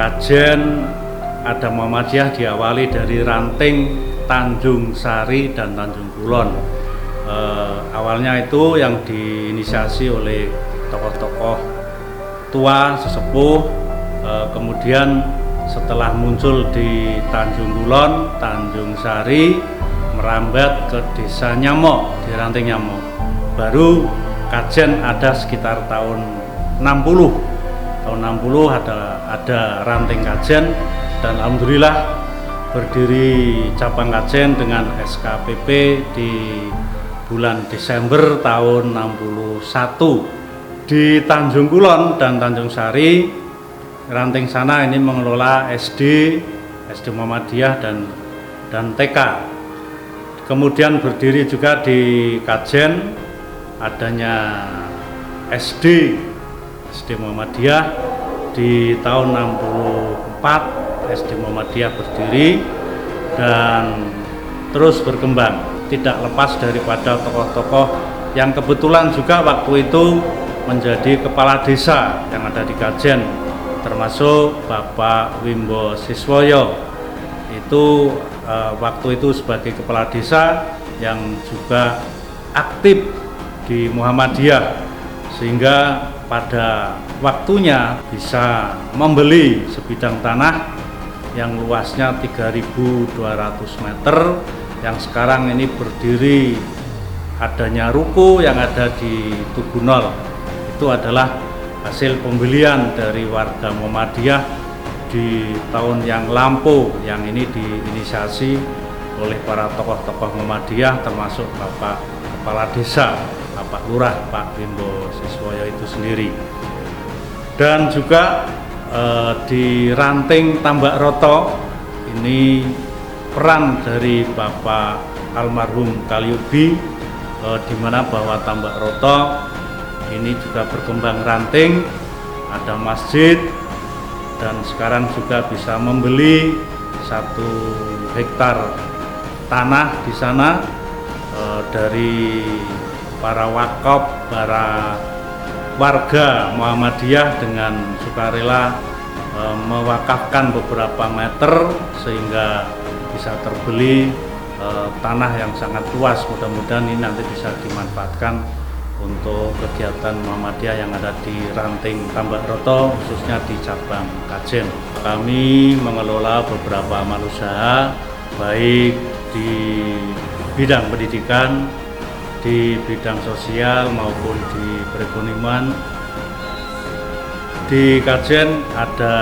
kajen ada Muhammadiyah diawali dari Ranting, Tanjung Sari, dan Tanjung Kulon. Awalnya itu yang diinisiasi oleh tokoh-tokoh tua, sesepuh, kemudian setelah muncul di Tanjung Kulon, Tanjung Sari, merambat ke desa Nyamo, di Ranting Nyamo. Baru kajen ada sekitar tahun 60. Tahun 60 ada Ranting Kajen, dan alhamdulillah berdiri cabang kajen dengan SKPP di bulan Desember tahun 61. Di Tanjung Kulon dan Tanjung Sari, Ranting sana ini mengelola SD Muhammadiyah dan TK. Kemudian berdiri juga di Kajen adanya SD Muhammadiyah di tahun 64. SD Muhammadiyah berdiri dan terus berkembang, tidak lepas daripada tokoh-tokoh yang kebetulan juga waktu itu menjadi kepala desa yang ada di Kajen, termasuk Bapak Wimbo Siswoyo. Itu waktu itu sebagai kepala desa yang juga aktif di Muhammadiyah, sehingga pada waktunya bisa membeli sebidang tanah yang luasnya 3.200 meter, yang sekarang ini berdiri adanya ruko yang ada di Tubunol. Itu adalah hasil pembelian dari warga Muhammadiyah di tahun yang lampau, yang ini diinisiasi oleh para tokoh-tokoh Muhammadiyah, termasuk Bapak Kepala Desa, Bapak Lurah, Pak Wimbo Siswoyo itu sendiri. Dan juga di Ranting Tambak Roto ini peran dari Bapak almarhum Kaliubi, di mana bahwa Tambak Roto ini juga berkembang ranting, ada masjid, dan sekarang juga bisa membeli 1 hektar tanah di sana dari para wakaf, para warga Muhammadiyah dengan sukarela mewakafkan beberapa meter sehingga bisa terbeli tanah yang sangat luas. Mudah-mudahan ini nanti bisa dimanfaatkan untuk kegiatan Muhammadiyah yang ada di Ranting Tambak Roto, khususnya di cabang Kajen. Kami mengelola beberapa amal usaha, baik di bidang pendidikan, di bidang sosial maupun di perekonomian. Di Kajen ada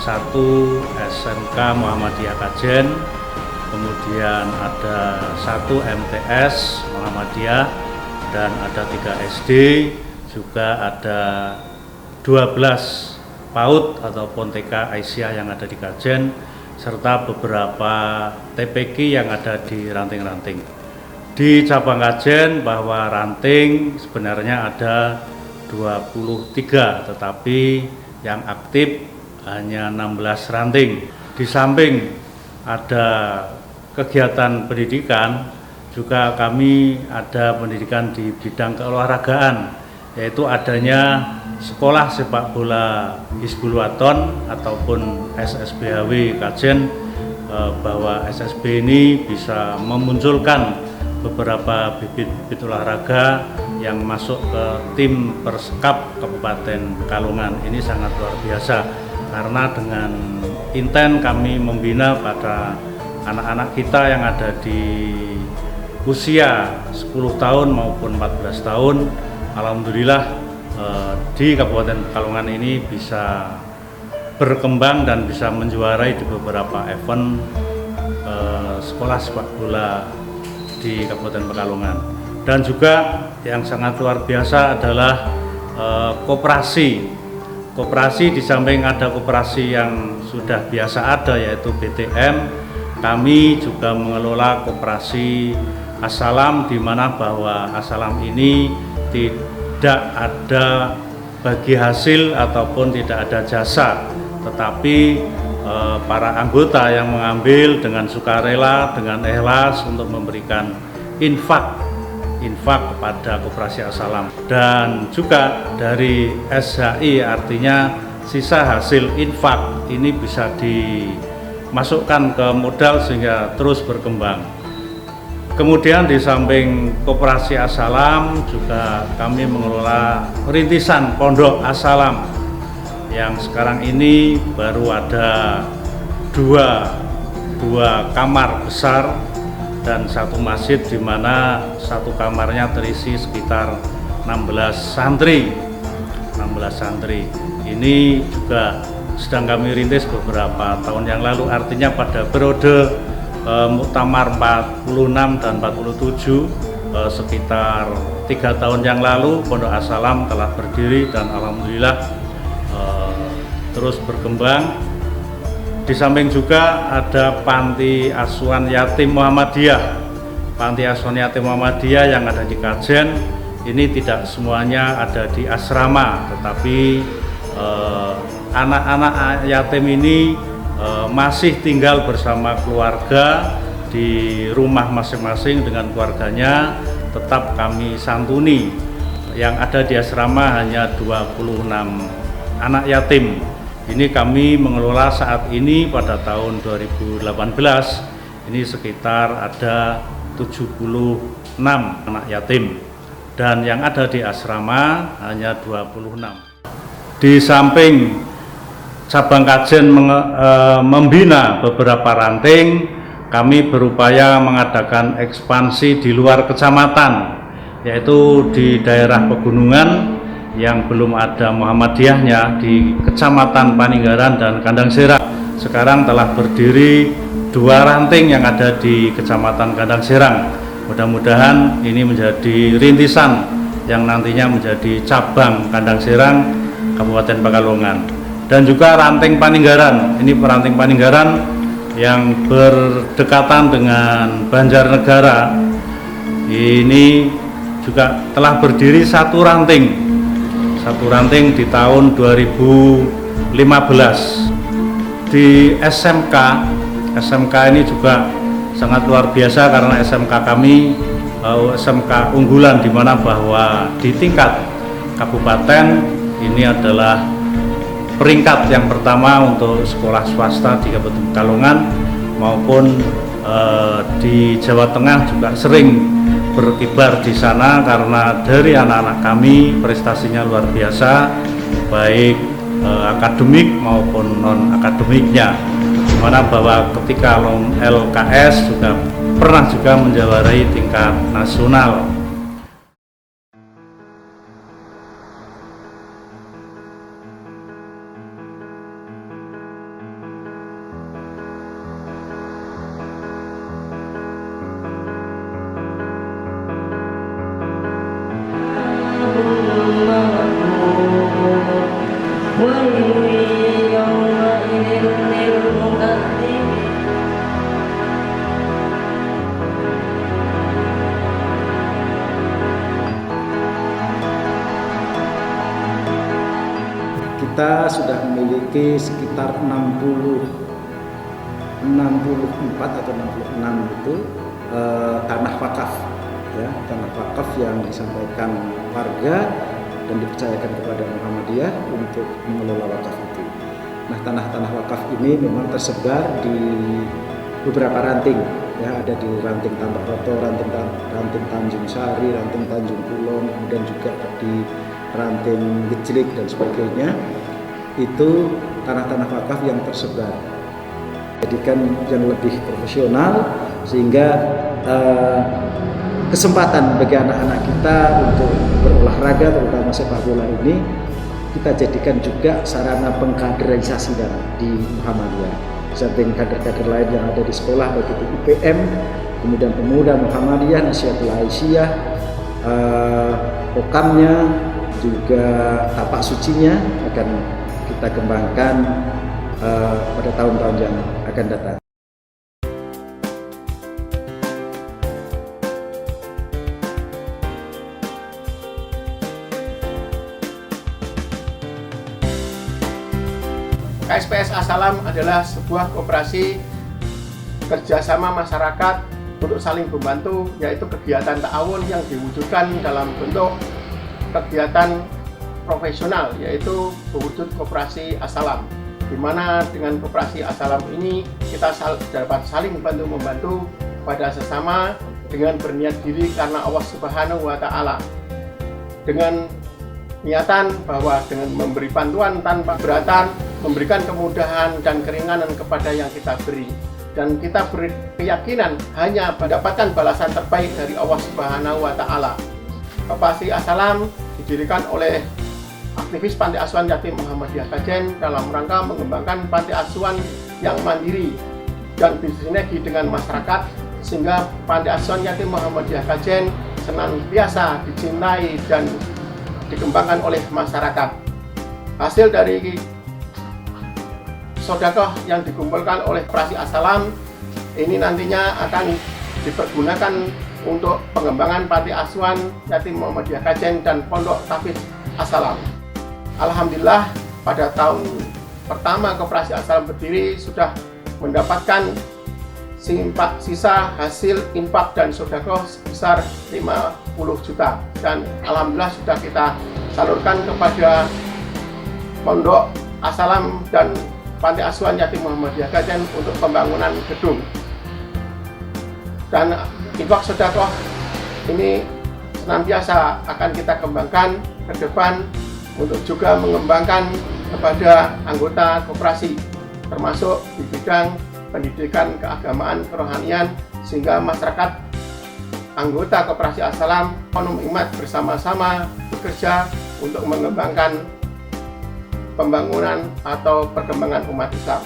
1 SMK Muhammadiyah Kajen, kemudian ada 1 MTS Muhammadiyah, dan ada 3 SD, juga ada 12 PAUD ataupun TK Aisyah yang ada di Kajen, serta beberapa TPQ yang ada di ranting-ranting. Di cabang Kajen bahwa Ranting sebenarnya ada 23, tetapi yang aktif hanya 16 ranting. Di samping ada kegiatan pendidikan, juga kami ada pendidikan di bidang keolahragaan, yaitu adanya sekolah sepak bola Hizbul Waton ataupun SSBHW Kajen, bahwa SSB ini bisa memunculkan beberapa bibit-bibit olahraga yang masuk ke tim Persekap Kabupaten Pekalongan. Ini sangat luar biasa, karena dengan intent kami membina pada anak-anak kita yang ada di usia 10 tahun maupun 14 tahun. Alhamdulillah di Kabupaten Pekalongan ini bisa berkembang dan bisa menjuarai di beberapa event sekolah sepak bola di Kabupaten Pekalongan. Dan juga yang sangat luar biasa adalah koperasi. Koperasi, di samping ada koperasi yang sudah biasa ada yaitu BTM, kami juga mengelola koperasi As-Salam, di mana bahwa As-Salam ini tidak ada bagi hasil ataupun tidak ada jasa, tetapi para anggota yang mengambil dengan sukarela, dengan ikhlas untuk memberikan infak kepada koperasi As-Salam. Dan juga dari SHI, artinya sisa hasil infak ini bisa dimasukkan ke modal sehingga terus berkembang. Kemudian di samping Koperasi As-Salam juga kami mengelola rintisan Pondok As-Salam yang sekarang ini baru ada dua kamar besar dan satu masjid, di mana satu kamarnya terisi sekitar 16 santri. Ini juga sedang kami rintis beberapa tahun yang lalu, artinya pada periode Muktamar 46 dan 47 sekitar 3 tahun yang lalu Pondok As-Salam telah berdiri dan alhamdulillah terus berkembang. Di samping juga ada Panti Asuhan Yatim Muhammadiyah. Panti Asuhan Yatim Muhammadiyah yang ada di Kajen ini tidak semuanya ada di asrama, tetapi anak-anak yatim ini masih tinggal bersama keluarga di rumah masing-masing dengan keluarganya, tetap kami santuni. Yang ada di asrama hanya 26 anak yatim. Ini kami mengelola saat ini pada tahun 2018 ini sekitar ada 76 anak yatim, dan yang ada di asrama hanya 26. Di samping cabang Kajen membina beberapa ranting, kami berupaya mengadakan ekspansi di luar kecamatan, yaitu di daerah pegunungan yang belum ada Muhammadiyahnya di Kecamatan Paninggaran dan Kandang Serang. Sekarang telah berdiri 2 ranting yang ada di Kecamatan Kandang Serang. Mudah-mudahan ini menjadi rintisan yang nantinya menjadi cabang Kandang Serang Kabupaten Pekalongan. Dan juga ranting Paninggaran, ini ranting Paninggaran yang berdekatan dengan Banjarnegara, ini juga telah berdiri satu ranting di tahun 2015. Di SMK ini juga sangat luar biasa karena SMK kami SMK unggulan, di mana bahwa di tingkat kabupaten ini adalah peringkat yang pertama untuk sekolah swasta di Kabupaten Pekalongan, maupun di Jawa Tengah juga sering berkibar di sana karena dari anak-anak kami prestasinya luar biasa, baik akademik maupun non akademiknya, dimana bahwa ketika LKS juga pernah juga menjuarai tingkat nasional. Kita sudah memiliki sekitar 64 atau 66 itu tanah wakaf, ya, tanah wakaf yang disampaikan warga dan dipercayakan kepada Muhammadiyah untuk mengelola wakaf itu. Nah, tanah-tanah wakaf ini memang tersebar di beberapa ranting, ya, ada di ranting Tambak Roto, ranting Tanjung Sari, ranting Tanjung Kulon, kemudian juga di ranting Gejlik dan sebagainya. Itu tanah-tanah wakaf yang tersebar, jadikan yang lebih profesional, sehingga kesempatan bagi anak-anak kita untuk berolahraga, terutama sepak bola ini, kita jadikan juga sarana pengkaderisasi di Muhammadiyah. Samping kader-kader lain yang ada di sekolah, baik itu UPM, kemudian pemuda Muhammadiyah, Nasihatul Aisyah, Pokamnya, juga tapak sucinya akan kita kembangkan pada tahun-tahun yang akan datang. KSPS As-Salam adalah sebuah koperasi kerjasama masyarakat untuk saling membantu, yaitu kegiatan ta'awun yang diwujudkan dalam bentuk kegiatan profesional, yaitu berwujud koperasi As-Salam, di mana dengan koperasi As-Salam ini kita dapat saling bantu-membantu pada sesama dengan berniat diri karena Allah Subhanahu wa Ta'ala, dengan niatan bahwa dengan memberi bantuan tanpa keberatan, memberikan kemudahan dan keringanan kepada yang kita beri, dan kita berkeyakinan hanya mendapatkan balasan terbaik dari Allah Subhanahu wa Ta'ala. Koperasi As-Salam didirikan oleh aktivis Panti Asuhan Yatim Muhammadiyah Kajen dalam rangka mengembangkan panti asuhan yang mandiri dan bersinergi dengan masyarakat, sehingga Panti Asuhan Yatim Muhammadiyah Kajen senantiasa dicintai dan dikembangkan oleh masyarakat. Hasil dari sedekah yang dikumpulkan oleh koperasi As-Salam ini nantinya akan dipergunakan untuk pengembangan Panti Asuhan Yatim Muhammadiyah Kajen dan Pondok Tahfidz As-Salam. Alhamdulillah, pada tahun pertama koperasi As-Salam berdiri sudah mendapatkan sisa hasil infak dan sedekah sebesar 50 juta, dan alhamdulillah sudah kita salurkan kepada Pondok As-Salam dan Panti Asuhan Yatim Muhammadiyah Kajen untuk pembangunan gedung. Dan infak sedekah ini senantiasa akan kita kembangkan ke depan untuk juga mengembangkan kepada anggota koperasi, termasuk di bidang pendidikan, keagamaan, kerohanian, sehingga masyarakat anggota koperasi As-Salam penuh imat bersama-sama bekerja untuk mengembangkan pembangunan atau perkembangan umat Islam.